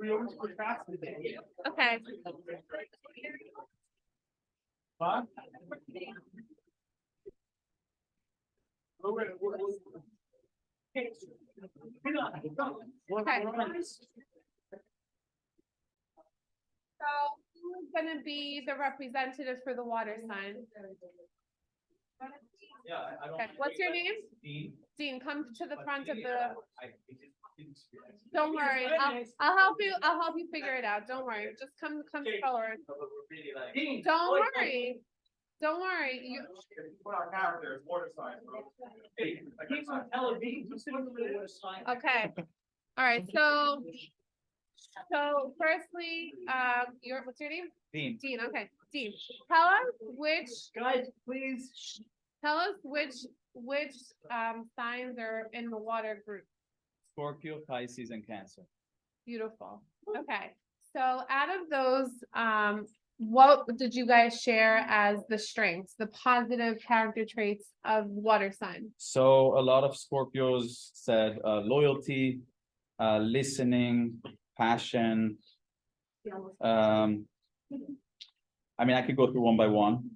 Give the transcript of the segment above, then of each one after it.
We always procrastinate. Okay. Huh? Okay. So who's gonna be the representative for the water sign? Yeah, I don't. Okay, what's your name? Dean. Dean, come to the front of the, I don't worry, I'll help you, figure it out, don't worry, just come forward. Dean. Don't worry, don't worry, you, Put our characters, water signs, bro. Hey, he's on television, he's sitting over there with a sign. okay, all right, so firstly, what's your name? Dean. Dean, okay, Dean, tell us which signs are in the water group. Scorpio, Pisces, and Cancer. Beautiful. Okay. So out of those, what did you guys share as the strengths, the positive character traits of water sign? So a lot of Scorpios said loyalty, listening, passion. I mean, I could go through one by one.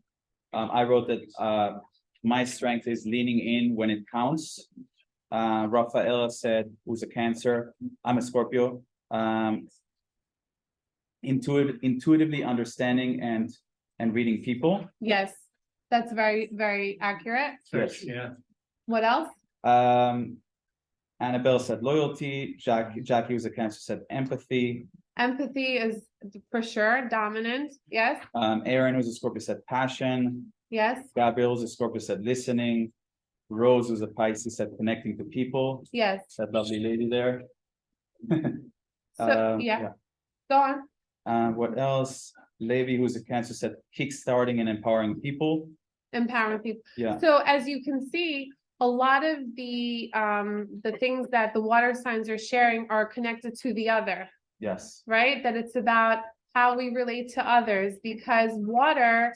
I wrote that my strength is leaning in when it counts. Rafaela said, who's a Cancer, I'm a Scorpio. Intuitively understanding and reading people. Yes, that's very, very accurate. Yes. Yeah. What else? Annabelle said loyalty. Jackie, who's a Cancer, said empathy. Empathy is for sure dominant. Yes. Aaron, who's a Scorpio, said passion. Yes. Gabriel, who's a Scorpio, said listening. Rose, who's a Pisces, said connecting to people. Yes. That lovely lady there. So yeah. Go on. What else? Levi, who's a Cancer, said kickstarting and empowering people. Empowering people. Yeah. So as you can see, a lot of the things that the water signs are sharing are connected to the other. Yes. Right? That it's about how we relate to others, because water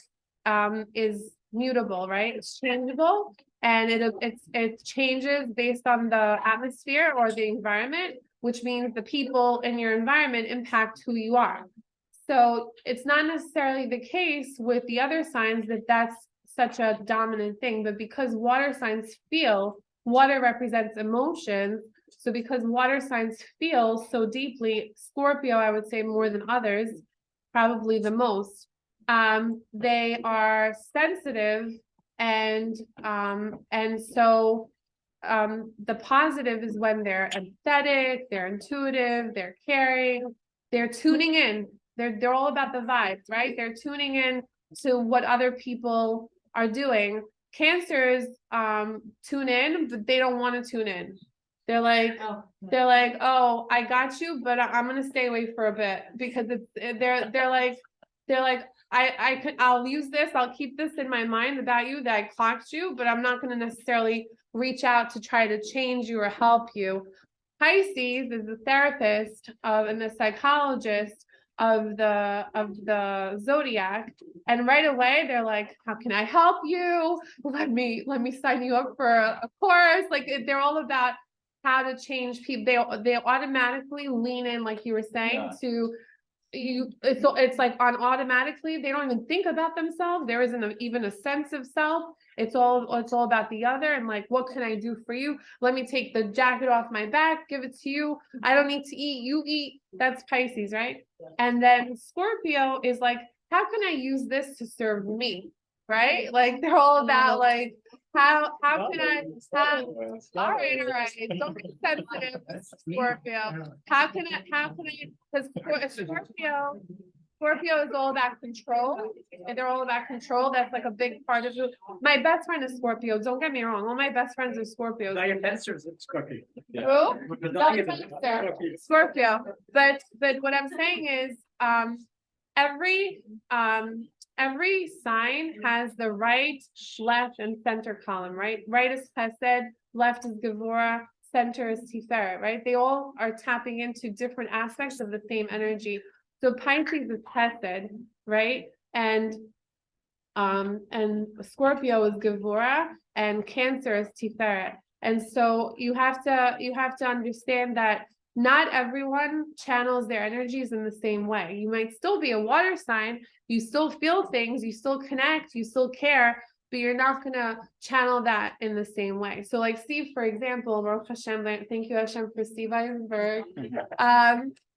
is mutable, right? It's changeable, and it changes based on the atmosphere or the environment, which means the people in your environment impact who you are. So it's not necessarily the case with the other signs that that's such a dominant thing, but because water signs feel, water represents emotions. So because water signs feel so deeply, Scorpio, I would say more than others, probably the most, they are sensitive, and so the positive is when they're empathetic, they're intuitive, they're caring, they're tuning in. They're all about the vibes, right? They're tuning in to what other people are doing. Cancers tune in, but they don't want to tune in. They're like, oh, I got you, but I'm gonna stay away for a bit, because they're like, I'll use this, I'll keep this in my mind about you, that I clocked you, but I'm not gonna necessarily reach out to try to change you or help you. Pisces is the therapist and the psychologist of the zodiac, and right away they're like, how can I help you? Let me sign you up for a course. Like, they're all about how to change people. They automatically lean in, like you were saying, to you. It's like on automatically, they don't even think about themselves. There isn't even a sense of self. It's all about the other, and like, what can I do for you? Let me take the jacket off my back, give it to you. I don't need to eat, you eat. That's Pisces, right? And then Scorpio is like, how can I use this to serve me? Right? Like, they're all about like, how can I, all right, don't be sensitive, Scorpio. How can I, because Scorpio is all about control, and they're all about control. That's like a big part of you. My best friend is Scorpio. Don't get me wrong. All my best friends are Scorpios. Now your answer is Scorpio. Who? Scorpio. But what I'm saying is, every sign has the right, left, and center column, right? Right is Chesed, left is Gevurah, center is Tiferet, right? They all are tapping into different aspects of the same energy. So Pisces is Chesed, right? And Scorpio is Gevurah, and Cancer is Tiferet. And so you have to understand that not everyone channels their energies in the same way. You might still be a water sign, you still feel things, you still connect, you still care, but you're not gonna channel that in the same way. So like Steve, for example, Baruch Hashem, thank you Hashem for Steve Eisenberg,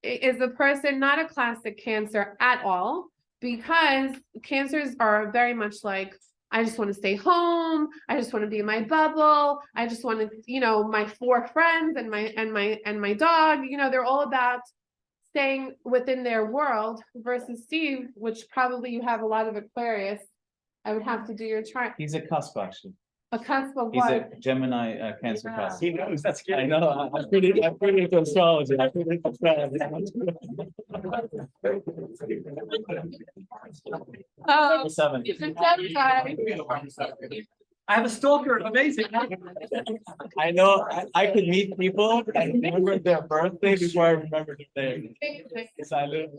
is a person not a classic Cancer at all, because Cancers are very much like, I just want to stay home. I just want to be in my bubble. I just want to, my 4 friends and my dog, they're all about staying within their world, versus Steve, which probably you have a lot of Aquarius. I would have to do your chart. He's a cusp, actually. A cusp of He's what? a Gemini Cancer cusp. He knows, that's good. I know, I put it into astrology. I put it into astrology. Oh, 7. it's a Gemini. I have a stalker, amazing. I know, I could meet people and remember their birthday before I remember their name. Because I live,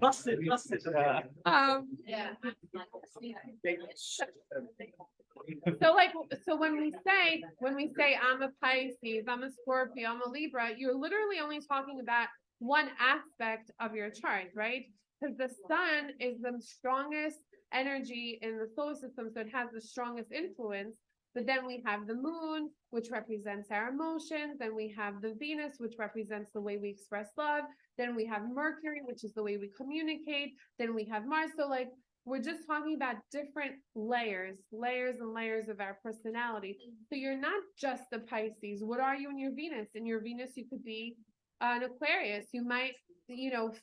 Busted. Yeah. So when we say I'm a Pisces, I'm a Scorpio, I'm a Libra, you're literally only talking about one aspect of your chart, right? Because the sun is the strongest energy in the solar system, so it has the strongest influence. But then we have the moon, which represents our emotions. Then we have the Venus, which represents the way we express love. Then we have Mercury, which is the way we communicate. Then we have Mars. So like, we're just talking about different layers and layers of our personality. So you're not just the Pisces. What are you in your Venus? In your Venus, you could be an Aquarius. You might,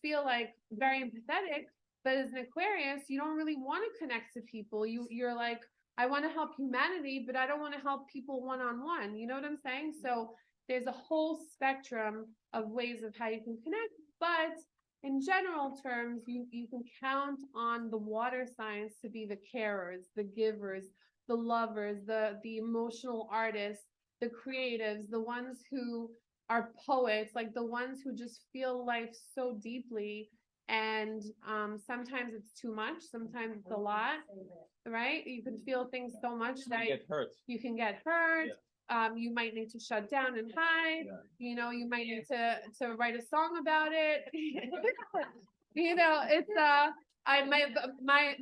feel like very empathetic, but as an Aquarius, you don't really want to connect to people. You're like, I want to help humanity, but I don't want to help people one-on-one. You know what I'm saying? So there's a whole spectrum of ways of how you can connect, but in general terms, you can count on the water signs to be the carers, the givers, the lovers, the emotional artists, the creatives, the ones who are poets, like the ones who just feel life so deeply. And sometimes it's too much, sometimes it's a lot, right? You can feel things so much that you can get hurt. Yeah. You might need to shut down and hide. Yeah. You might need to write a song about it. It's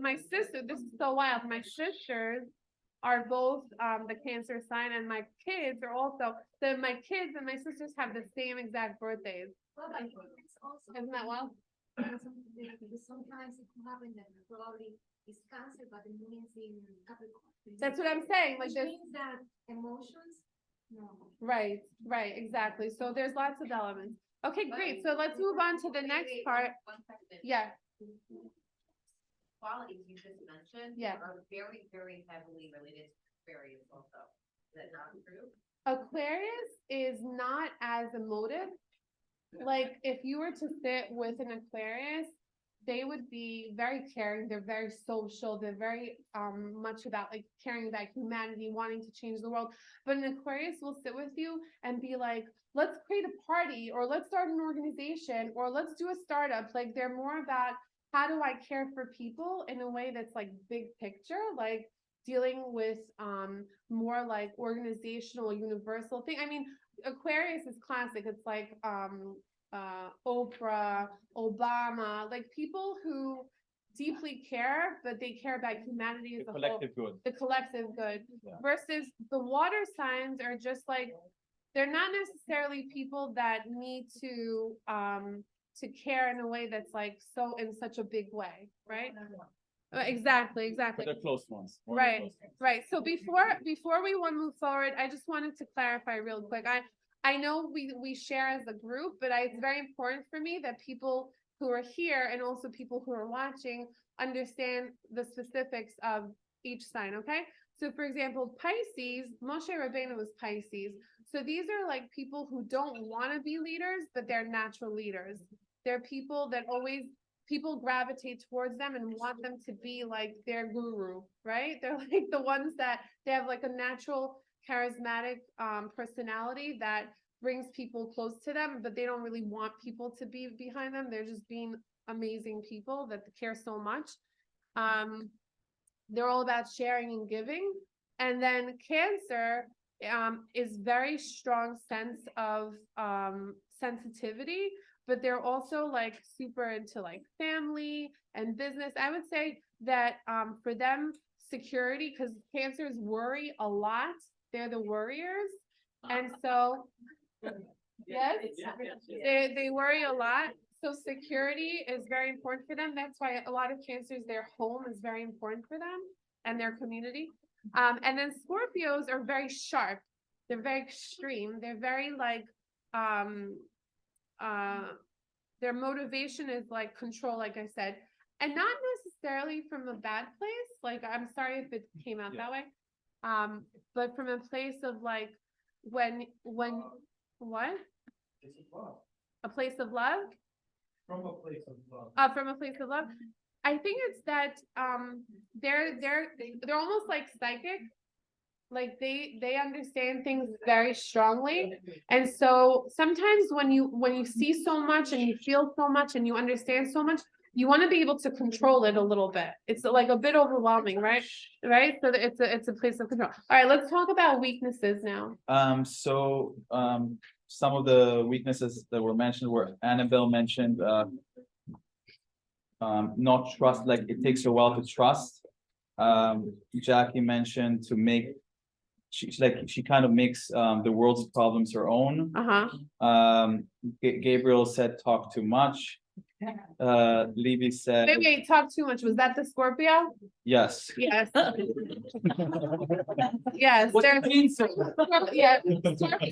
my sister, this is so wild. My sisters are both the Cancer sign, and my kids are also, my kids and my sisters have the same exact birthdays. Well, I think it's also, isn't that wild? Because sometimes it can happen that probably it's Cancer, but the moon is in Capricorn. That's what I'm saying. Like, which means that emotions, no. Right, exactly. So there's lots of elements. Okay, great. So let's move on to the next part. Yeah. Qualities you just mentioned are very, very heavily related to Aquarius also. Is that not true? Aquarius is not as emotive. Like, if you were to sit with an Aquarius, they would be very caring. They're very social. They're very much about like caring about humanity, wanting to change the world. But an Aquarius will sit with you and be like, let's create a party, or let's start an organization, or let's do a startup. Like, they're more about, how do I care for people in a way that's like big picture, like dealing with more like organizational, universal thing. I mean, Aquarius is classic. It's like Oprah, Obama, like people who deeply care, but they care about humanity as a whole. The collective good. Yeah. Versus the water signs are just like, they're not necessarily people that need to care in a way that's like so in such a big way, right? Exactly. But they're close ones. Right. So before we want to move forward, I just wanted to clarify real quick. I know we share as a group, but it's very important for me that people who are here and also people who are watching understand the specifics of each sign, okay? So for example, Pisces, Moshe Rabbeinu was Pisces. So these are like people who don't want to be leaders, but they're natural leaders. They're people that people gravitate towards them and want them to be like their guru, right? They're like the ones that they have like a natural charismatic personality that brings people close to them, but they don't really want people to be behind them. They're just being amazing people that care so much. They're all about sharing and giving. And then Cancer is very strong sense of sensitivity, but they're also like super into like family and business. I would say that for them, security, because Cancers worry a lot. They're the worriers. And so, yes, they worry a lot. So security is very important for them. That's why a lot of Cancers, their home is very important for them and their community. And then Scorpios are very sharp. They're very extreme. They're very like, their motivation is like control, like I said, and not necessarily from a bad place. Like, I'm sorry if it came out that way. But from a place of like, when, what? This is love. A place of love? From a place of love. From a place of love. I think it's that, they're almost like psychic. Like they understand things very strongly. And so sometimes when you see so much and you feel so much and you understand so much, you want to be able to control it a little bit. It's like a bit overwhelming, right? Right? So it's a place of control. All right, let's talk about weaknesses now. Some of the weaknesses that were mentioned were Annabelle mentioned, not trust, like it takes a while to trust. Jackie mentioned to make, she kind of makes the world's problems her own. Gabriel said talk too much. Levy said, Wait, talk too much. Was that the Scorpio? yes. Yes. Yes, they're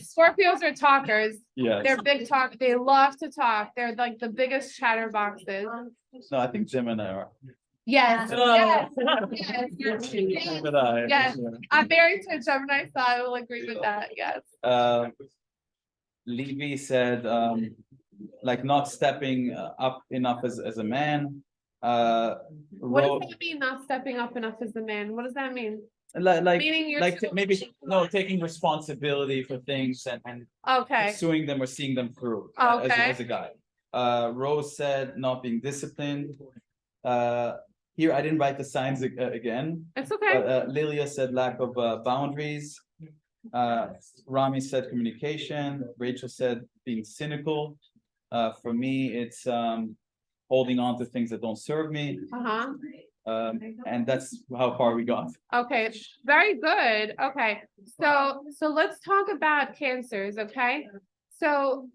Scorpios are talkers. Yes. They're big talk. They love to talk. They're like the biggest chatterboxes. No, I think Gemini are. Yes. Gemini. Yes. I'm married to a Gemini, so I will agree with that. Yes. Levy said, like not stepping up enough as a man. What does that mean, not stepping up enough as a man? What does that mean? Like Meaning you're maybe taking responsibility for things and okay. pursuing them or seeing them through as a guy. Rose said not being disciplined. Here I didn't write the signs again. It's okay. But Lilia said lack of boundaries. Rami said communication. Rachel said being cynical. For me, it's holding on to things that don't serve me. And that's how far we got. Okay, very good. Okay, so let's talk about Cancers, okay? So,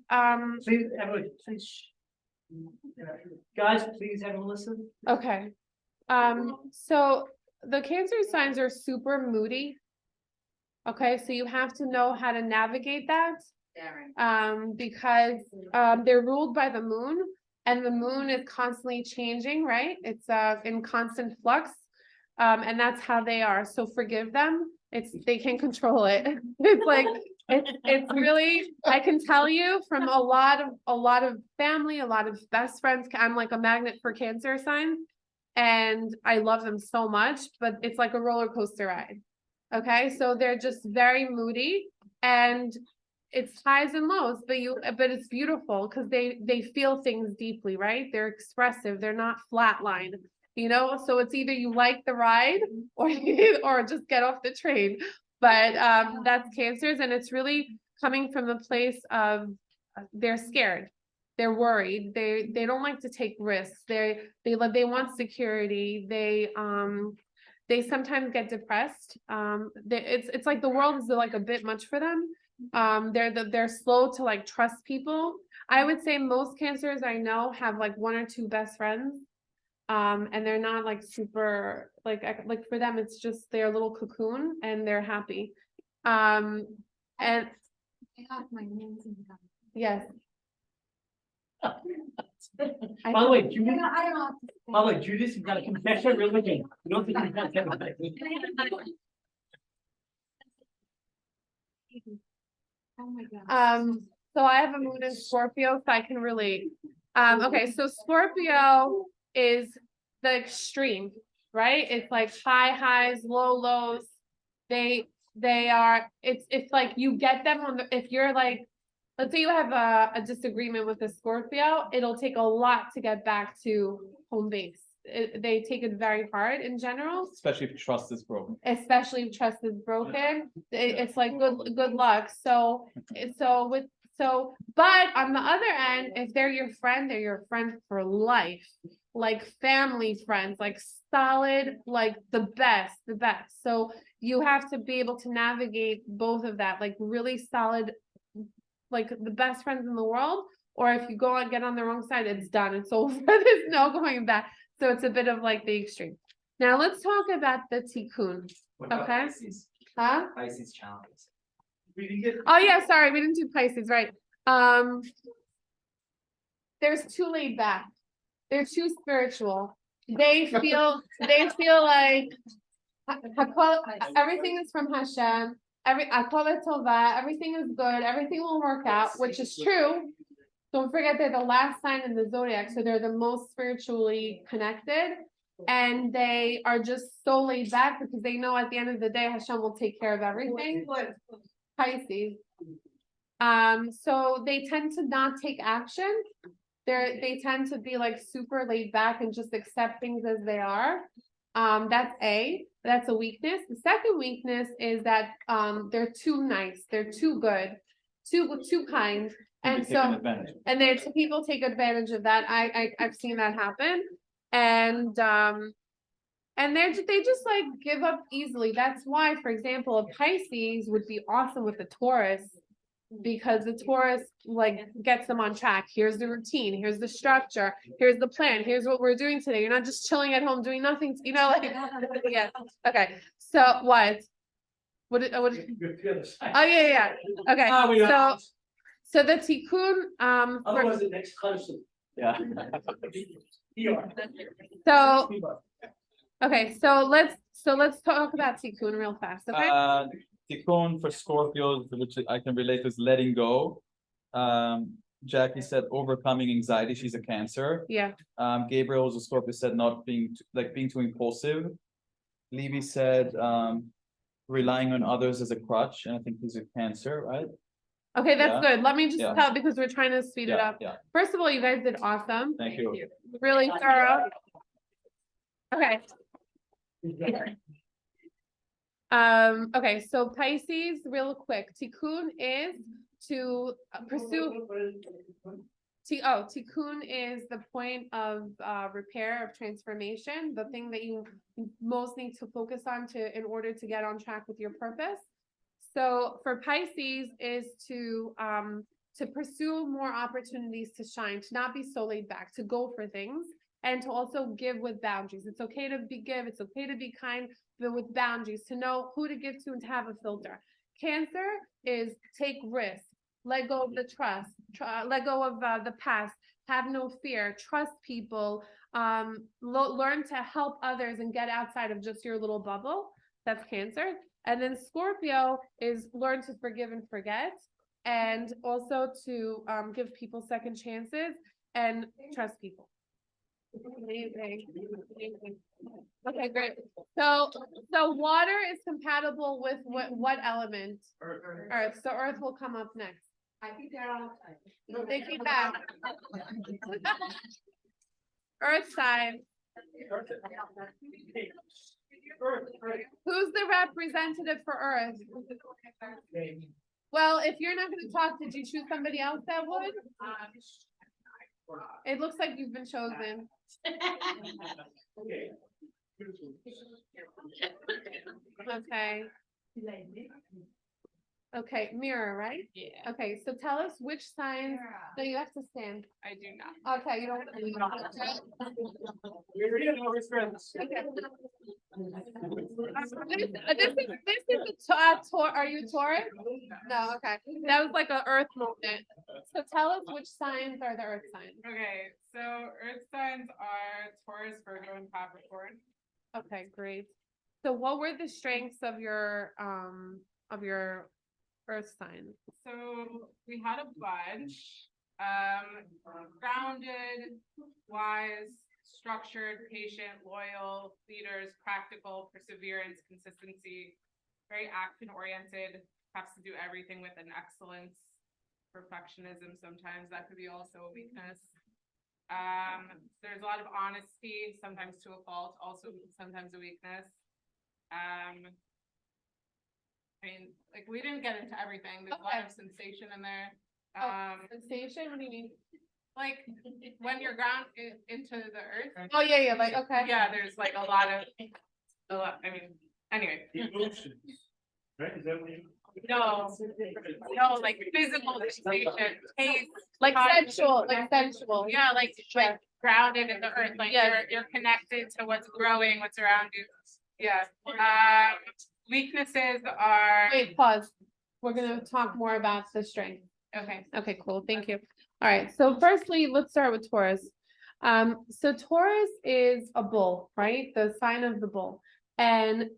Please, everyone, please. Guys, please, everyone listen. okay. So the Cancer signs are super moody. Okay, so you have to know how to navigate that. Because they're ruled by the moon, and the moon is constantly changing, right? It's in constant flux. And that's how they are. So forgive them. They can control it. It's like it's really, I can tell you from a lot of family, a lot of best friends. I'm like a magnet for Cancer signs, and I love them so much, but it's like a roller coaster ride. Okay, so they're just very moody, and it's highs and lows, but it's beautiful because they feel things deeply, right? They're expressive. They're not flatlined, you know? So it's either you like the ride or just get off the train. But that's Cancers, and it's really coming from a place of they're scared. They're worried. They don't like to take risks. They want security. They sometimes get depressed. It's like the world is like a bit much for them. They're slow to like trust people. I would say most Cancers I know have like one or two best friends. And they're not like super like for them it's just their little cocoon and they're happy. And I got my names in the yes. By the way, Judy, I don't know how to say. by the way, Judas, you've got a confession religion. You don't think you've got that. Oh my God. So I have a moon in Scorpio, so I can relate. Okay, so Scorpio is the extreme, right? It's like high highs, low lows. They are, it's like you get them on if you're like, let's say you have a disagreement with a Scorpio, it'll take a lot to get back to home base. they take it very hard in general, Especially if trust is broken. especially if trust is broken. It's like good luck. So but on the other end, if they're your friend for life, like family friends, like solid, like the best. So you have to be able to navigate both of that, like really solid, like the best friends in the world. Or if you go and get on the wrong side, it's done. It's over. There's no going back. So it's a bit of like the extreme. Now let's talk about the tikkun. What about Okay. Pisces? Huh? Pisces challenges. We didn't get. Oh yeah, sorry, we didn't do Pisces, right? There's too laid back. They're too spiritual. They feel like everything is from Hashem. I call it Tova. Everything is good. Everything will work out, which is true. Don't forget they're the last sign in the zodiac, so they're the most spiritually connected. And they are just so laid back because they know at the end of the day Hashem will take care of everything. Pisces. So they tend to not take action. They tend to be like super laid back and just accept things as they are. That's a weakness. The second weakness is that they're too nice, they're too good, too kind. And so there's people take advantage of that. I've seen that happen. And they just like give up easily. That's why, for example, a Pisces would be awesome with the Taurus, because the Taurus like gets them on track. Here's the routine, here's the structure, here's the plan, here's what we're doing today. You're not just chilling at home doing nothing, like yeah. Okay. So what? Oh yeah. Okay. So the tikkun Otherwise, the next question. Yeah. so okay, so let's talk about tikkun real fast, okay? Tikkun for Scorpios, which I can relate to, is letting go. Jackie said overcoming anxiety. She's a Cancer. Yeah. Gabriel was a Scorpio, said not being being too impulsive. Levy said relying on others as a crutch, and I think he's a Cancer, right? Okay, that's Yeah. good. Let me just Yeah. tell, because we're trying to speed it up. Yeah. First of all, you guys did awesome. Thank you. Really thorough. Okay. Okay, so Pisces, real quick. Tikkun is to pursue. Tikkun is the point of repair, of transformation, the thing that you most need to focus on in order to get on track with your purpose. So for Pisces is to pursue more opportunities to shine, to not be so laid back, to go for things, and to also give with boundaries. It's okay to give, it's okay to be kind, but with boundaries, to know who to give to and to have a filter. Cancer is take risks, let go of the trust, let go of the past, have no fear, trust people, learn to help others and get outside of just your little bubble. That's Cancer. And then Scorpio is learn to forgive and forget, and also to give people second chances and trust people. Amazing. Okay, great. So water is compatible with what element? Earth. So Earth will come up next. I think they're all. They keep back. Earth sign. Who's the representative for Earth? Well, if you're not going to talk, did you choose somebody else that would? It looks like you've been chosen. Okay. Okay, mirror, right? Yeah. Okay, so tell us which signs. No, you have to stand. I do not. Okay, you don't. Okay. This is a are you Taurus? No, okay. That was like an Earth moment. So tell us which signs are the Earth signs. Okay, so Earth signs are Taurus, Virgo, and Capricorn. Okay, great. So what were the strengths of your Earth sign? So we had a bunch. Grounded, wise, structured, patient, loyal, leaders, practical, perseverance, consistency, very action oriented, has to do everything with an excellence, perfectionism sometimes, that could be also a weakness. There's a lot of honesty, sometimes to a fault, also sometimes a weakness. I mean, like, we didn't get into everything. There's a lot Okay. of sensation in there. Sensation, what do you mean? Like, when you're grounded into the earth. Oh, yeah, like, okay. Yeah, there's like a lot, I mean, anyway, Emotions. Right, is that what you? no, like physical sensation, taste. Like touch. sensual, like sensual. Yeah, like grounded in the earth, like you're connected to what's growing, what's around you. Yeah. Weaknesses are. Wait, pause. We're gonna talk more about the strength. Okay. Okay, cool, thank you. All right, so firstly, let's start with Taurus. So Taurus is a bull, right? The sign of the bull. And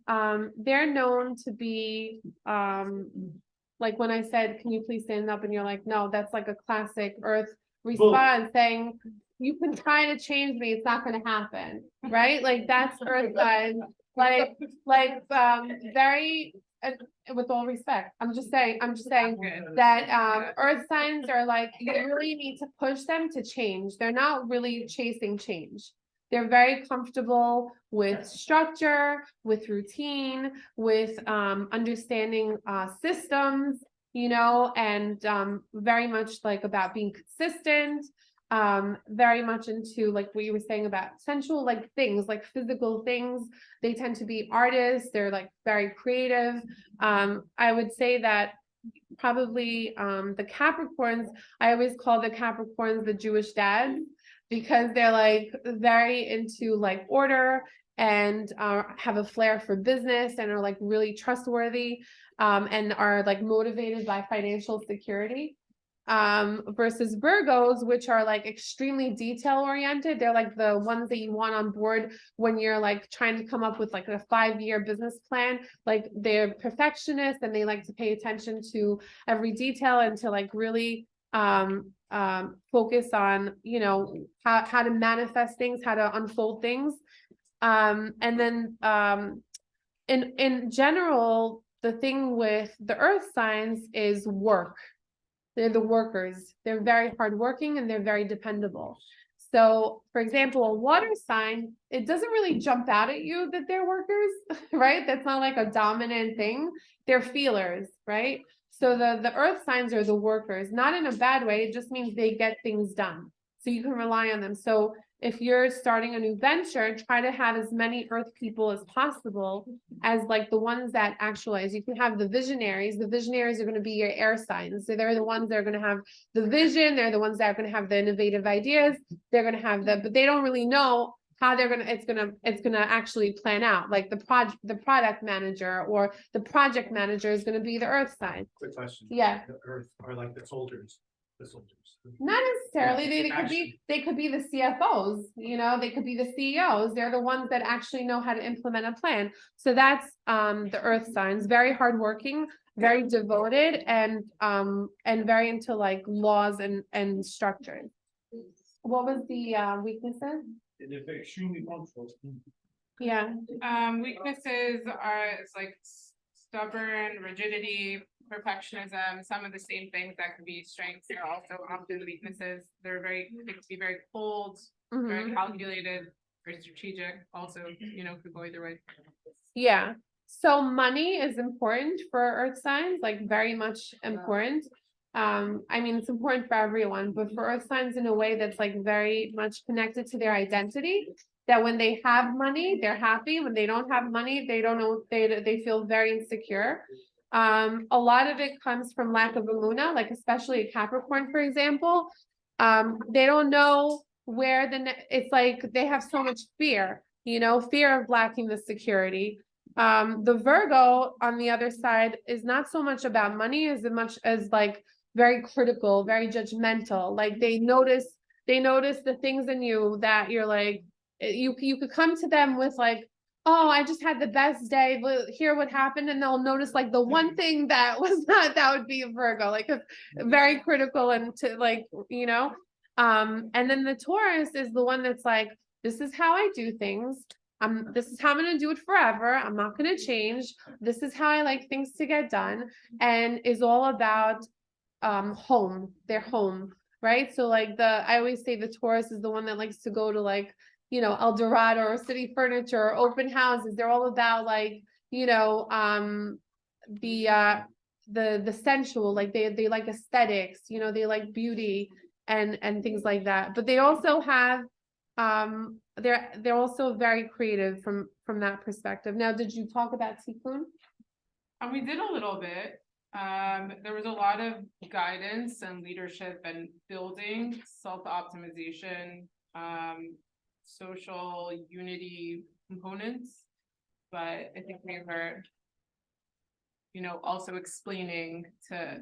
they're known to be like when I said, can you please stand up? And you're like, no, that's like a classic Earth response saying, you can try to change me, it's not gonna happen, right? Like that's Earth sign, like very, with all respect, I'm just saying that Earth signs are like, you really need to push them to change. They're not really chasing change. They're very comfortable with structure, with routine, with understanding systems, you know, and very much like about being consistent, very much into like what you were saying about sensual like things, like physical things. They tend to be artists, they're like very creative. I would say that probably the Capricorns, I always call the Capricorns the Jewish dads, because they're like very into like order and have a flair for business and are like really trustworthy and are like motivated by financial security. Versus Virgos, which are like extremely detail oriented. They're like the ones that you want on board when you're like trying to come up with like a 5-year business plan. Like they're perfectionists and they like to pay attention to every detail and to like really focus on, you know, how to manifest things, how to unfold things. And then in general, the thing with the earth signs is work. They're the workers. They're very hardworking and they're very dependable. So, for example, a water sign, it doesn't really jump out at you that they're workers, right? That's not like a dominant thing. They're feelers, right? So the earth signs are the workers, not in a bad way. It just means they get things done. So you can rely on them. So if you're starting a new venture, try to have as many earth people as possible as like the ones that actualize. You can have the visionaries. The visionaries are going to be your air signs. So they're the ones that are going to have the vision. They're the ones that are going to have the innovative ideas. They're going to have but they don't really know how it's gonna actually plan out. Like the product manager or the project manager is going to be the earth sign. Quick question. Yeah. The earth are like the soldiers. Not necessarily, they could be the CFOs, you know, they could be the CEOs. They're the ones that actually know how to implement a plan. So that's the earth signs, very hardworking, very devoted, and very into like laws and structures. What was the weaknesses? They're extremely punctual. Yeah. Weaknesses are, it's like stubborn, rigidity, perfectionism, some of the same things that could be strengths are also often weaknesses. They can be very cold, very calculated, very strategic, also, you know, could go either way. Yeah. So money is important for earth signs, like very much important. I mean, it's important for everyone, but for earth signs in a way that's like very much connected to their identity, that when they have money, they're happy. When they don't have money, they don't know, they feel very insecure. A lot of it comes from lack of emunah, like especially a Capricorn, for example. They don't know where it's like they have so much fear, you know, fear of lacking the security. The Virgo on the other side is not so much about money as much as like very critical, very judgmental. Like they notice the things in you that you're like, you could come to them with like, oh, I just had the best day, but hear what happened, and they'll notice like the one thing that was not, that would be a Virgo, like very critical and to like, you know. And then the Taurus is the one that's like, this is how I do things. This is how I'm gonna do it forever. I'm not gonna change. This is how I like things to get done, and is all about home, their home. right? So like I always say the Taurus is the one that likes to go to like, El Dorado or City Furniture or open houses. They're all about like, the sensual, like they like aesthetics, they like beauty and things like that. But they also have, they're also very creative from that perspective. Now, did you talk about Tikkun? And we did a little bit. There was a lot of guidance and leadership and building, self-optimization, social unity components. But I think we were, also explaining to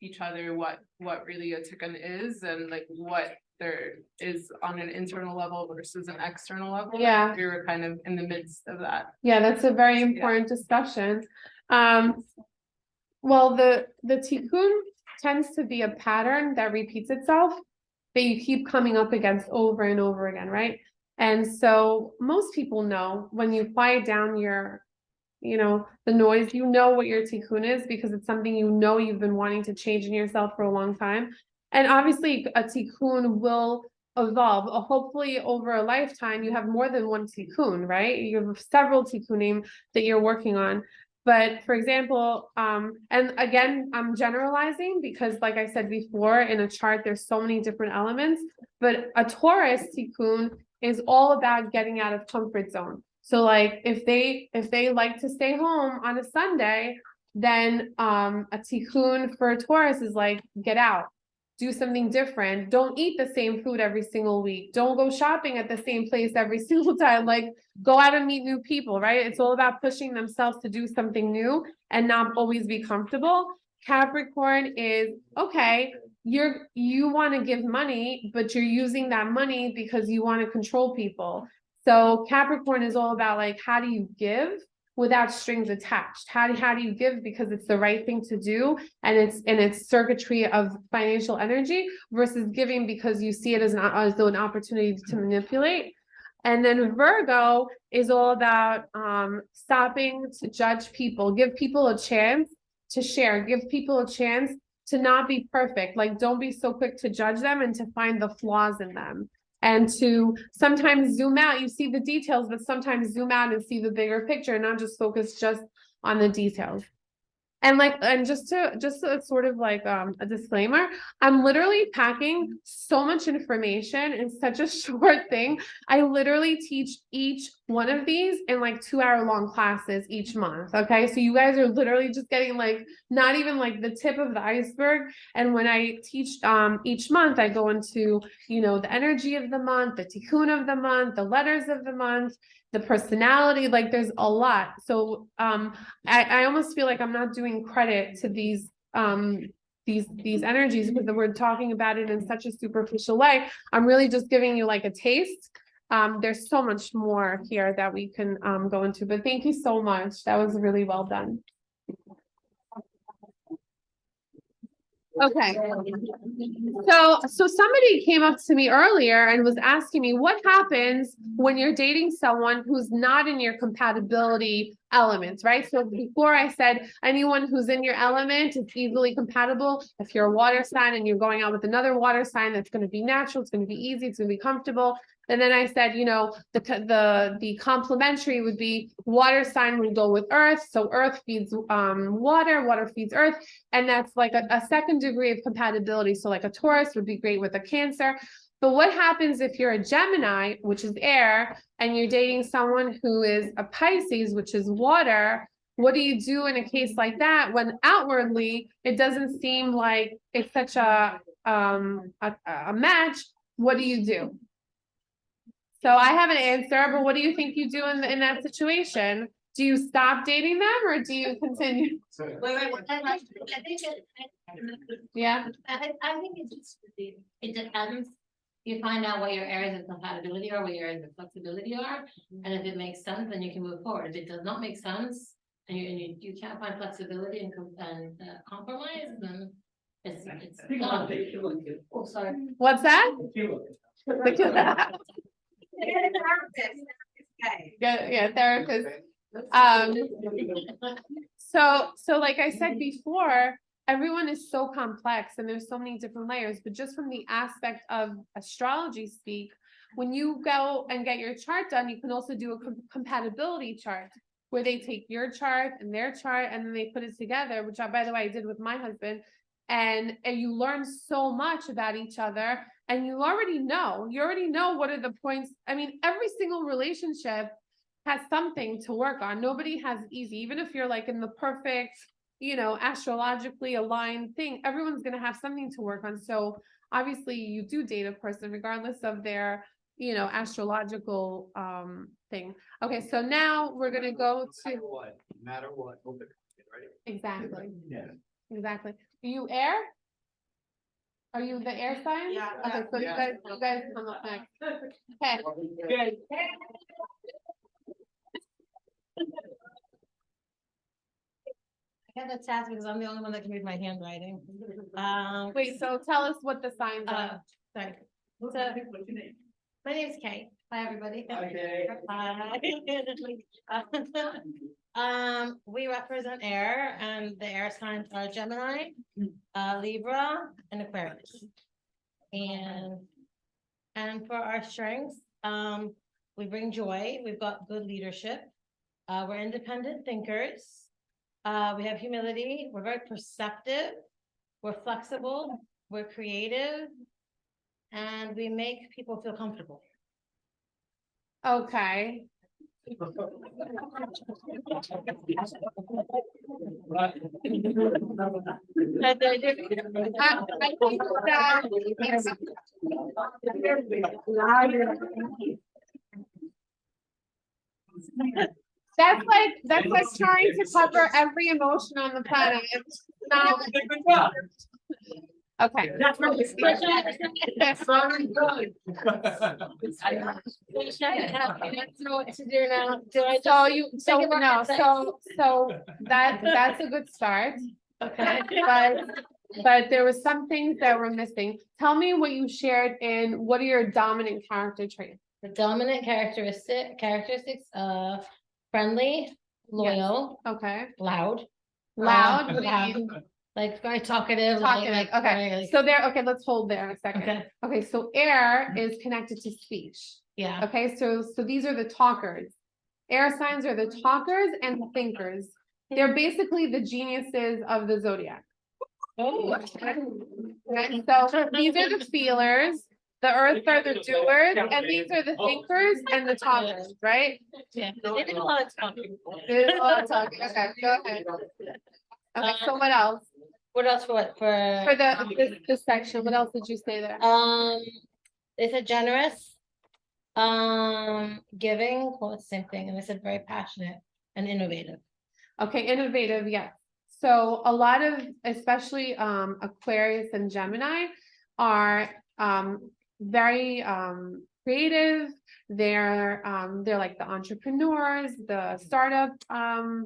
each other what really a tikkun is and like what there is on an internal level versus an external level. Yeah. We were kind of in the midst of that. Yeah, that's a very important discussion. Well, the tikkun tends to be a pattern that repeats itself, that you keep coming up against over and over again, right? And so most people know when you quiet down your, the noise, what your tikkun is because it's something you've been wanting to change in yourself for a long time. And obviously a tikkun will evolve. Hopefully over a lifetime, you have more than one tikkun, right? You have several tikkunim that you're working on. But for example, and again, I'm generalizing because like I said before, in a chart, there's so many different elements, but a Taurus tikkun is all about getting out of comfort zone. So like if they like to stay home on a Sunday, then a tikkun for a Taurus is like, get out, do something different. Don't eat the same food every single week. Don't go shopping at the same place every single time. Like go out and meet new people, right? It's all about pushing themselves to do something new and not always be comfortable. Capricorn is, okay, you want to give money, but you're using that money because you want to control people. So Capricorn is all about like, how do you give without strings attached? How do you give because it's the right thing to do and it's circuitry of financial energy versus giving because you see it as though an opportunity to manipulate. And then Virgo is all about stopping to judge people, give people a chance to share, give people a chance to not be perfect. Like don't be so quick to judge them and to find the flaws in them. And to sometimes zoom out, you see the details, but sometimes zoom out and see the bigger picture and not just focus just on the details. And just to sort of like a disclaimer, I'm literally packing so much information in such a short thing. I literally teach each one of these in like 2-hour-long classes each month. Okay, so you guys are literally just getting like not even like the tip of the iceberg. And when I teach each month, I go into the energy of the month, the tikkun of the month, the letters of the month, the personality, like there's a lot. So I almost feel like I'm not doing credit to these energies because we're talking about it in such a superficial way. I'm really just giving you like a taste. There's so much more here that we can go into, but thank you so much. That was really well done. Okay. So somebody came up to me earlier and was asking me what happens when you're dating someone who's not in your compatibility elements, right? So before I said anyone who's in your element is easily compatible. If you're a water sign and you're going out with another water sign, that's going to be natural, it's going to be easy, it's going to be comfortable. And then I said, the complementary would be water sign would go with earth. So earth feeds water, water feeds earth. And that's like a second degree of compatibility. So like a Taurus would be great with a Cancer. But what happens if you're a Gemini, which is air, and you're dating someone who is a Pisces, which is water? What do you do in a case like that when outwardly it doesn't seem like it's such a match? What do you do? So I have an answer, but what do you think you do in that situation? Do you stop dating them or do you continue? Wait, I think Yeah. I think it's just, it depends. You find out what your areas of compatibility are, what your areas of flexibility are, and if it makes sense, then you can move forward. If it does not make sense, and you can't find flexibility and compromise, then it's gone. Oh, sorry. What's that? Yeah, therapist. So like I said before, everyone is so complex and there's so many different layers, but just from the aspect of astrology speak, when you go and get your chart done, you can also do a compatibility chart where they take your chart and their chart and then they put it together, which by the way, I did with my husband. And you learn so much about each other and you already know what are the points. I mean, every single relationship has something to work on. Nobody has it easy, even if you're like in the perfect, astrologically aligned thing, everyone's going to have something to work on. So obviously you do date a person regardless of their, astrological thing. Okay, so now we're going to go to No matter what, open, right? exactly. Yeah. Exactly. Are you air? Are you the air sign? Yeah. Okay, so you guys come up next. Okay. Okay. I have a task because I'm the only one that can read my handwriting. Wait, so tell us what the signs are. Sorry. What's your name? My name's Kate. Hi, everybody. Okay. We represent air and the air signs are Gemini, Libra and Aquarius. And for our strengths, we bring joy. We've got good leadership. We're independent thinkers. We have humility. We're very perceptive. We're flexible. We're creative. And we make people feel comfortable. Okay. I think that's like trying to cover every emotion on the planet. It's not Good job. okay. That's really good. That's Very good. Let's know what to do now. Do I That's a good start. Okay. But there was some things that were missing. Tell me what you shared in what are your dominant character traits? The dominant characteristics of friendly, loyal, Okay. loud. Loud. What do you Loud. mean? Like very talkative. Talkative, okay. very, So okay, let's hold there a second. Okay. Okay, so air is connected to speech. Yeah. Okay, so these are the talkers. Air signs are the talkers and the thinkers. They're basically the geniuses of the zodiac. Oh. Right, so these are the feelers, the earth are the doers, and these are the thinkers and the talkers, right? Yeah. They did a lot of talking. There's a lot of talking. Okay, go ahead. Okay, so what else? What else for what? For this section, what else did you say there? They said generous, giving, well, it's the same thing, and they said very passionate and innovative. Okay, innovative, yes. So a lot of, especially Aquarius and Gemini are very creative. They're like the entrepreneurs, the startup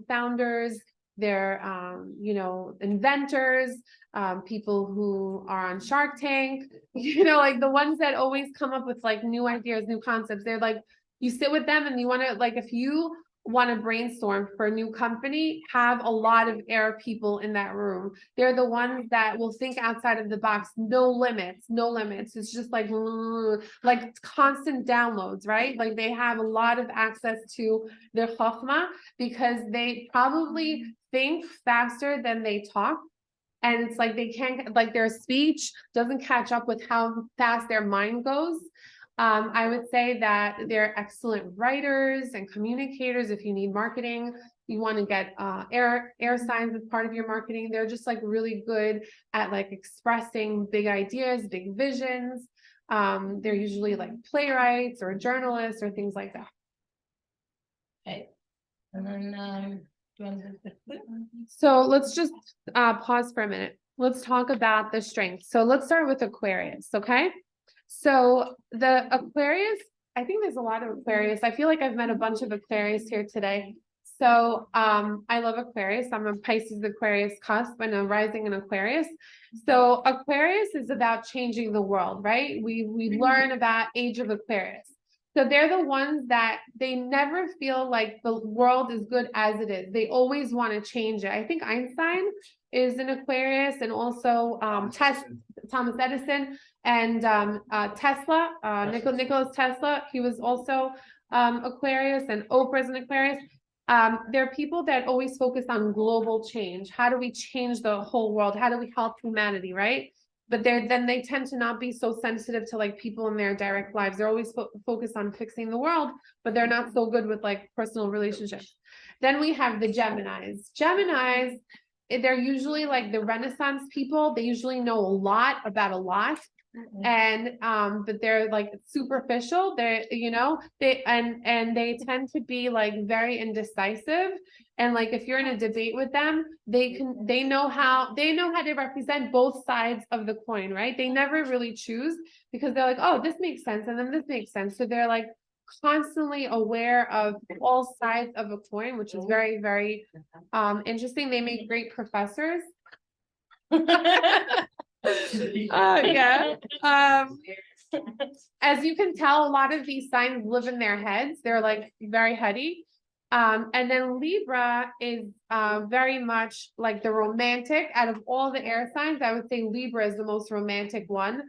founders, they're inventors, people who are on Shark Tank, like the ones that always come up with like new ideas, new concepts. They're like, you sit with them and you want to, like, if you want to brainstorm for a new company, have a lot of air people in that room. They're the ones that will think outside of the box, no limits. It's just like constant downloads, right? Like they have a lot of access to their chokhmah because they probably think faster than they talk. And it's like they can't, like their speech doesn't catch up with how fast their mind goes. I would say that they're excellent writers and communicators. If you need marketing, you want to get air signs as part of your marketing. They're just like really good at like expressing big ideas, big visions. They're usually like playwrights or journalists or things like that. Okay. And then so let's just pause for a minute. Let's talk about the strengths. So let's start with Aquarius, okay? So the Aquarius, I think there's a lot of Aquarius. I feel like I've met a bunch of Aquarius here today. So I love Aquarius. I'm a Pisces Aquarius cusp and a rising in Aquarius. So Aquarius is about changing the world, right? We learn about Age of Aquarius. So they're the ones that they never feel like the world is good as it is. They always want to change it. I think Einstein is an Aquarius, and also Thomas Edison, and Tesla, Nicholas Tesla. He was also Aquarius, and Oprah's an Aquarius. There are people that always focus on global change. How do we change the whole world? How do we help humanity, right? But then they tend to not be so sensitive to like people in their direct lives. They're always focused on fixing the world, but they're not so good with like personal relationships. Then we have the Geminis. Geminis, they're usually like the Renaissance people. They usually know a lot about a lot. And but they're like superficial. They're, you know, they they tend to be like very indecisive. And like if you're in a debate with them, they know how to represent both sides of the coin, right? They never really choose, because they're like, oh, this makes sense, and then this makes sense. So they're like constantly aware of all sides of a coin, which is very, very interesting. They make great professors. Yeah. As you can tell, a lot of these signs live in their heads. They're like very heady. And then Libra is very much like the romantic. Out of all the air signs, I would say Libra is the most romantic one.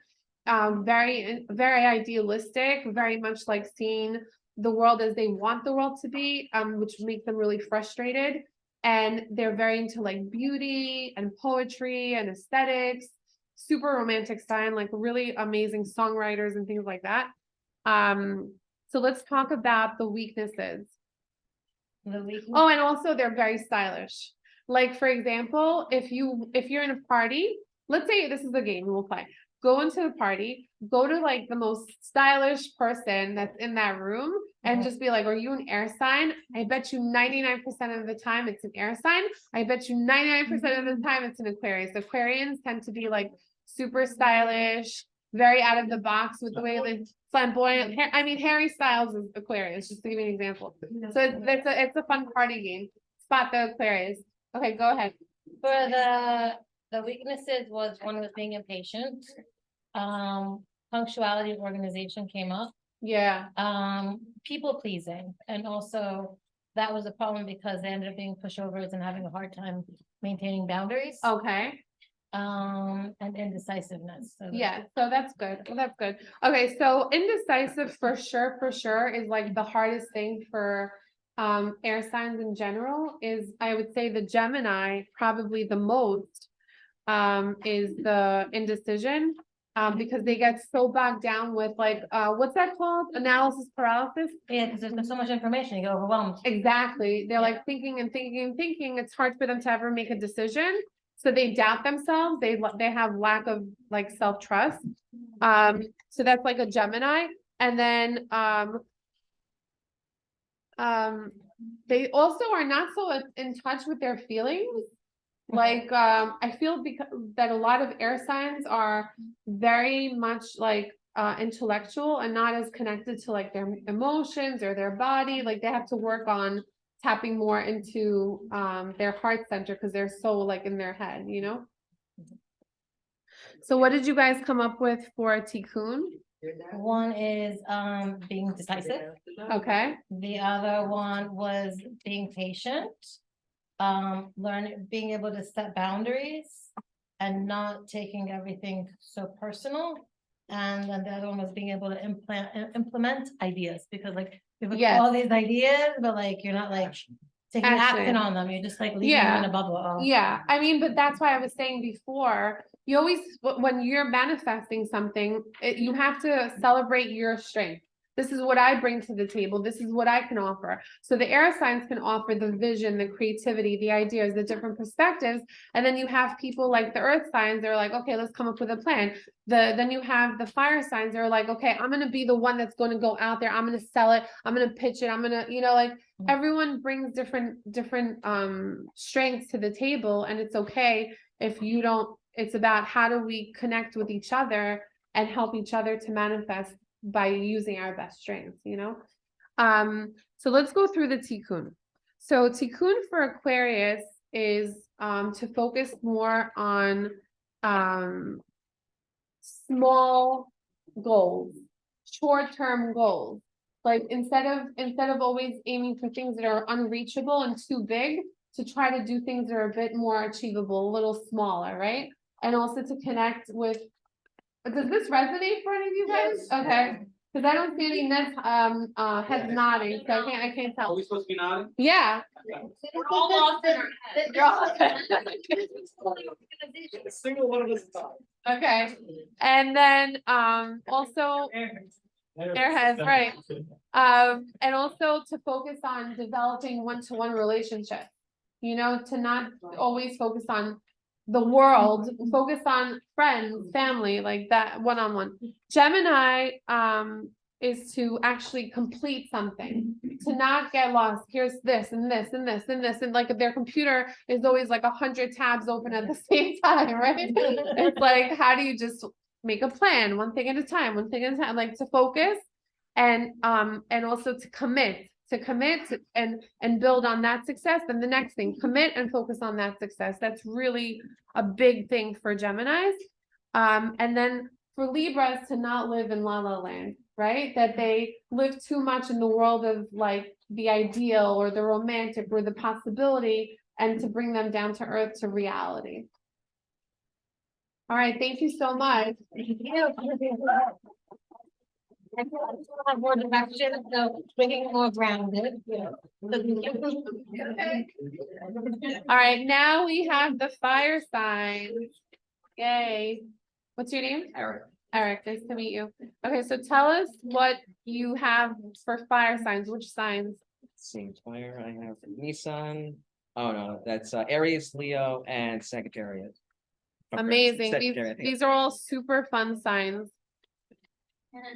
Very, very idealistic, very much like seeing the world as they want the world to be, which makes them really frustrated. And they're very into like beauty and poetry and aesthetics. Super romantic sign, like really amazing songwriters and things like that. So let's talk about the weaknesses. Oh, and also they're very stylish. Like, for example, if you're in a party, let's say this is a game we'll play. Go into the party, go to like the most stylish person that's in that room, and just be like, are you an air sign? I bet you 99% of the time it's an air sign. I bet you 99% of the time it's an Aquarius. Aquarians tend to be like super stylish, very out of the box with the way they flamboyant. I mean, Harry Styles is Aquarius, just to give you an example. So it's a fun party game. Spot the Aquarius. Okay, go ahead. For the weaknesses was one was being impatient. Punctuality of organization came up. Yeah. People pleasing, and also that was a problem because they ended up being pushovers and having a hard time maintaining boundaries. Okay. And indecisiveness. So Yeah, so that's good. That's good. Okay, so indecisive for sure is like the hardest thing for air signs in general. Is, I would say, the Gemini probably the most is the indecision, because they get so bogged down with like what's that called? Analysis paralysis. yeah, because there's so much information, you get overwhelmed. Exactly. They're like thinking and thinking and thinking. It's hard for them to ever make a decision. So they doubt themselves. They have lack of like self-trust. So that's like a Gemini. And then they also are not so in touch with their feelings. Like I feel that a lot of air signs are very much like intellectual and not as connected to like their emotions or their body. Like they have to work on tapping more into their heart center, because they're so like in their head, you know. So what did you guys come up with for Tikkun? One is being decisive. Okay. The other one was being patient. Being able to set boundaries and not taking everything so personal. And then the other one was being able to implement ideas, because like you have all these ideas, but like you're not like taking action on them. You're just like leaving them in a bubble. Yeah, I mean, but that's why I was saying before, you always, when you're manifesting something, you have to celebrate your strength. This is what I bring to the table. This is what I can offer. So the air signs can offer the vision, the creativity, the ideas, the different perspectives. And then you have people like the earth signs. They're like, okay, let's come up with a plan. Then you have the fire signs. They're like, okay, I'm going to be the one that's going to go out there. I'm going to sell it. I'm going to pitch it. I'm going to, you know, like everyone brings different strengths to the table. And it's okay if you don't. It's about how do we connect with each other and help each other to manifest by using our best strengths, you know. So let's go through the Tikkun. So Tikkun for Aquarius is to focus more on small goals, short-term goals. Like instead of always aiming for things that are unreachable and too big, to try to do things that are a bit more achievable, a little smaller, right? And also to connect with, does this resonate for any of you guys? Okay, because I don't see any heads nodding, so I can't Are tell. we supposed to be nodding? Yeah. We're all lost in our head. You're all- A single one of us is talking. Okay, and then, also, airheads, right? And also to focus on developing one-to-one relationships. You know, to not always focus on the world, focus on friends, family, like that, one-on-one. Gemini, is to actually complete something, to not get lost. Here's this and this and this and this, and like their computer is always like 100 tabs open at the same time, right? It's like, how do you just make a plan, one thing at a time, like to focus and also to commit and build on that success. Then the next thing, commit and focus on that success. That's really a big thing for Geminis. And then for Libras, to not live in la la land, right? That they live too much in the world of like the ideal or the romantic or the possibility, and to bring them down to earth, to reality. All right, thank you so much. I have more direction, so bringing it more grounded. All right, now we have the fire signs. Yay. What's your name? Eric. Eric, nice to meet you. Okay, so tell us what you have for fire signs, which signs? Same fire, I have Nissan. Oh no, that's Aries, Leo, and Sagittarius. Amazing. Sagittarius, I think. These are all super fun signs.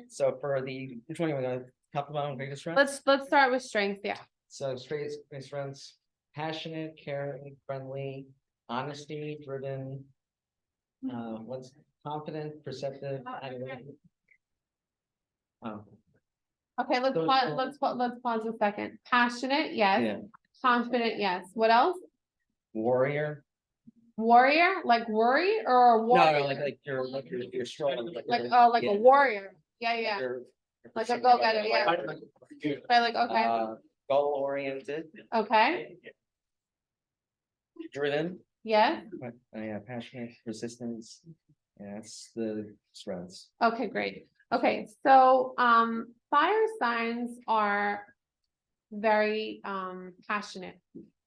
So for which one you want to talk about, greatest strength? Let's start with strength, yeah. So greatest strengths, passionate, caring, friendly, honesty, driven. What's confident, perceptive, analytical. Oh, Okay, let's So- pause a second. Passionate, yes. yeah, Confident, yes. What else? warrior. Warrior, like worry, or No, warrior? no, like you're strong. Like, you're- oh, like yeah, a warrior. Yeah, yeah. you're- Like a go-getter, yeah. Right, like, okay, Goal oriented, okay, driven, yes, yeah, passionate, persistence. Yeah, that's the strengths. okay, great. Okay, so, fire signs are very, passionate.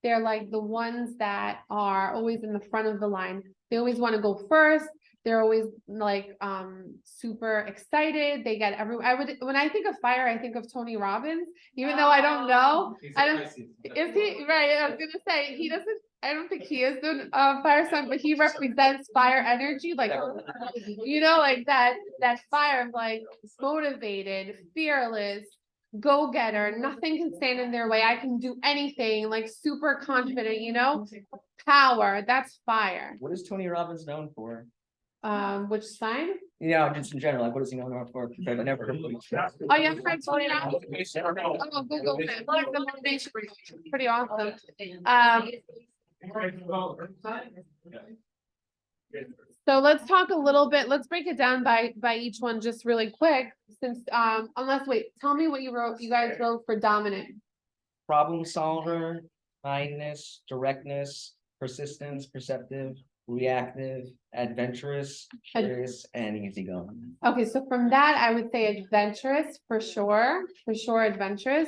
They're like the ones that are always in the front of the line. They always want to go first. They're always like, super excited. They get when I think of fire, I think of Tony Robbins, even though I don't know. I don't, is he, right, I was gonna say, he doesn't, I don't think he is the fire sign, but he represents fire energy, like, you know, like that fire, like motivated, fearless, go-getter, nothing can stand in their way. I can do anything, like super confident, you know, power, that's fire. What is Tony Robbins known for? Which sign? Yeah, just in general, like what is he known for? I've never heard of him. Oh, yeah, Fred Tony Robbins. Oh, Google it. Look, the motivation, pretty awesome. So let's talk a little bit, let's break it down by each one just really quick, since, wait, tell me what you guys wrote for dominant. Problem solver, kindness, directness, persistence, perceptive, reactive, adventurous, curious, and easygoing. Okay, so from that, I would say adventurous for sure adventurous.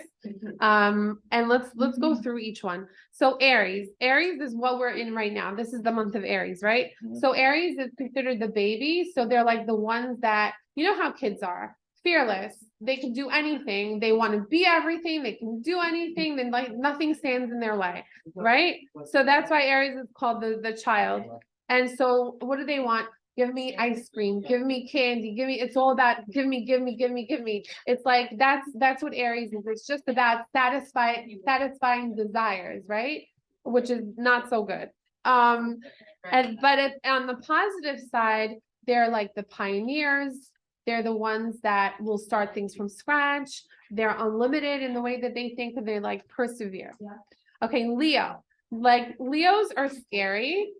And let's go through each one. So Aries is what we're in right now. This is the month of Aries, right? Mhm. So Aries is considered the baby. So they're like the ones that, you know how kids are, fearless. They can do anything. They want to be everything. They can do anything. Then like nothing stands in their way, right? So that's why Aries is called the child. And so what do they want? Give me ice cream, give me candy, it's all about give me. It's like, that's what Aries is. It's just about satisfying desires, right? Which is not so good. On the positive side, they're like the pioneers. They're the ones that will start things from scratch. They're unlimited in the way that they think, and they like persevere. Okay, Leo. Like Leos are scary,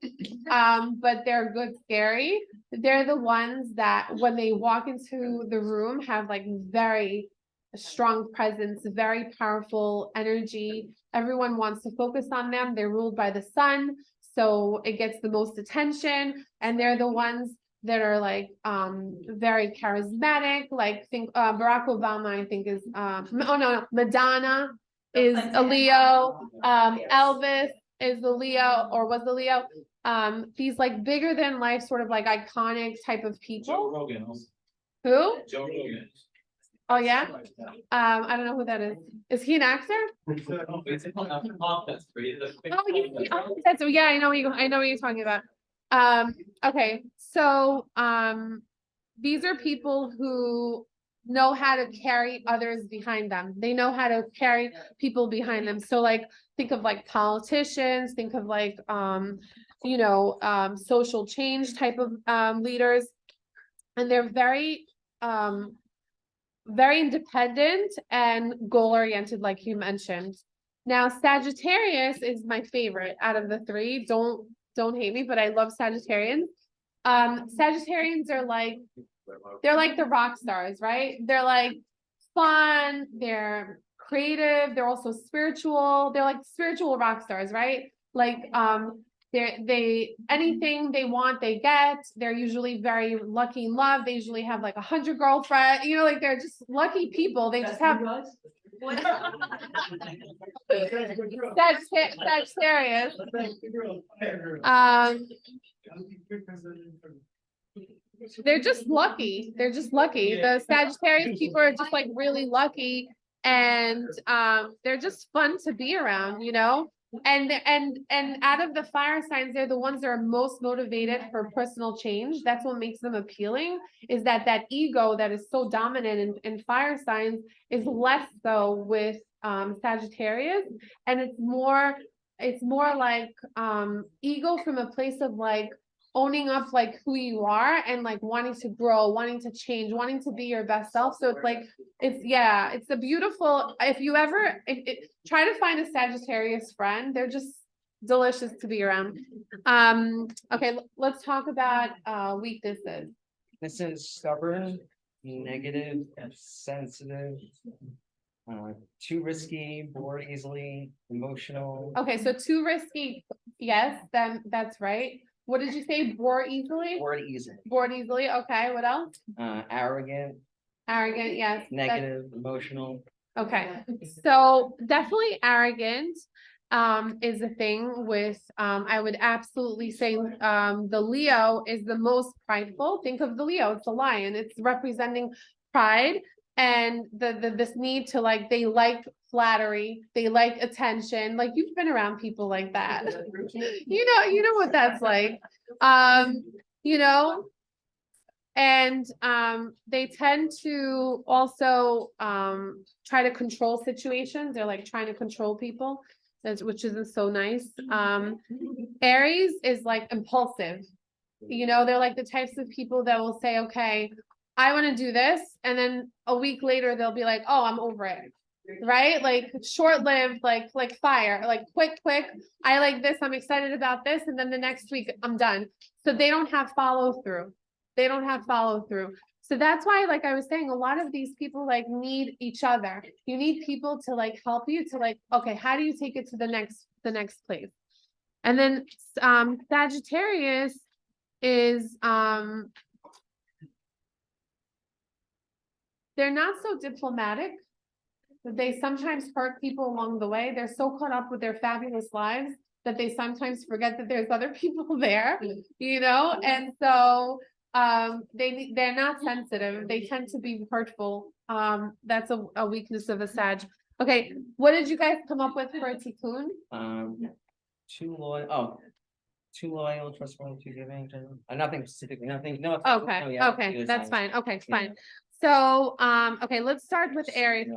but they're good scary. They're the ones that when they walk into the room have like very a strong presence, very powerful energy. Everyone wants to focus on them. They're ruled by the sun, so it gets the most attention, and they're the ones that are like very charismatic. Like think Barack Obama, I think is Madonna is a Leo. Elvis is a Leo or was a Leo. These like bigger than life, sort of like iconic type of Joe people. Rogan also. Who? Joe Rogan. Oh yeah. I don't know who that is. Is he an actor? It's that's great. That's yeah. I know what you're talking about. Okay. So these are people who know how to carry others behind them. They know how to carry people behind them. So like think of like politicians, think of like social change type of leaders. And they're very independent and goal-oriented, like you mentioned. Now, Sagittarius is my favorite out of the three. Don't hate me, but I love Sagittarians. Sagittarians are like, they're like the rock stars, right? They're like fun, they're creative, they're also spiritual. They're like spiritual rock stars, right? Like they anything they want, they get. They're usually very lucky in love. They usually have like 100 girlfriends, like they're just lucky people. They just have Sagittarius. They're just lucky. They're just lucky. The Sagittarius people are just like really lucky, and they're just fun to be around, And out of the fire signs, they're the ones that are most motivated for personal change. That's what makes them appealing, is that ego that is so dominant in fire signs is less so with Sagittarius, and it's more like ego from a place of like owning up like who you are and like wanting to grow, wanting to change, wanting to be your best self. So it's like it's a beautiful, if you ever try to find a Sagittarius friend, they're just delicious to be around. Okay, let's talk about weaknesses. This is stubborn, negative, sensitive, too risky, bored easily, emotional. Okay, so too risky, yes, then that's right. What did you say? Bored easily? Bored easily. Bored easily. Okay, what else? Arrogant. Arrogant, yes. Negative, emotional. Okay, so definitely arrogant is the thing with I would absolutely say the Leo is the most prideful. Think of the Leo, it's a lion, it's representing pride and this need to like, they like flattery, they like attention. Like you've been around people like that. You know what that's like. And they tend to also try to control situations. They're like trying to control people, which isn't so nice. Aries is like impulsive. They're like the types of people that will say, okay, I want to do this, and then a week later they'll be like, oh, I'm over it. Right? Like short-lived, like fire, like quick. I like this, I'm excited about this, and then the next week I'm done. So they don't have follow-through. So that's why, like I was saying, a lot of these people like need each other. You need people to like help you to like, okay, how do you take it to the next place? And then Sagittarius is they're not so diplomatic. They sometimes hurt people along the way. They're so caught up with their fabulous lives that they sometimes forget that there's other people there, and so they're not sensitive. They tend to be hurtful. That's a weakness of a Sag. Okay, what did you guys come up with for a tikkun? Too loyal, trustworthy, too giving. Nothing specifically. Nothing. No. Okay. No, yeah, Okay, that's fine. Okay, Yeah. fine. So, okay, let's start with Aries.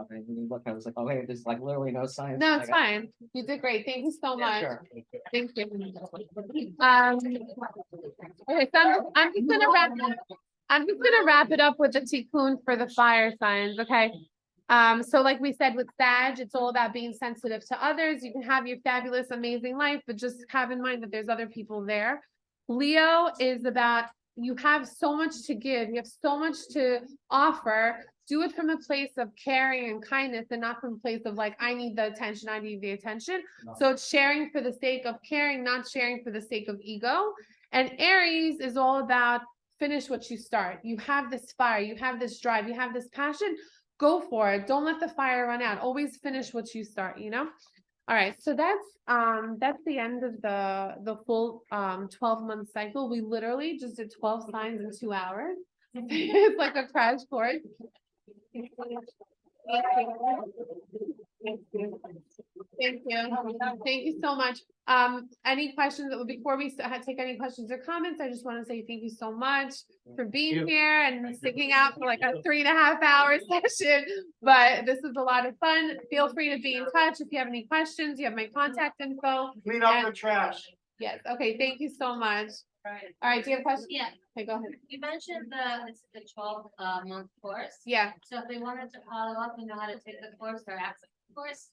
Look, I was like, oh wait, there's like literally no signs. No, it's fine. You did great. Thank you so Yeah, much. sure. Thank you. Okay, so I'm just gonna wrap it up with the tikkun for the fire signs, okay? So like we said with Sag, it's all about being sensitive to others. You can have your fabulous, amazing life, but just have in mind that there's other people there. Leo is about, you have so much to give, you have so much to offer, do it from a place of caring and kindness and not from a place of like, I need the attention, I need the attention. So it's sharing for the sake of caring, not sharing for the sake of ego. And Aries is all about finish what you start. You have this fire, you have this drive, you have this passion, go for it. Don't let the fire run out. Always finish what you start, you know? All right, so that's the end of the full 12-month cycle. We literally just did 12 signs in 2 hours. It's like a crash course. Thank you so much. Any questions, before we take any questions or comments, I just want to say thank you so much for being here and sticking out for like a 3.5-hour session. But this is a lot of fun. Feel free to be in touch if you have any questions. You have my contact info. Clean up the trash. Yes, okay, thank you so much. Right. All right, do you have questions? Yeah, Okay, go ahead. you mentioned it's the 12 month course. Yeah, So if they wanted to follow up and know how to take the course or access the course,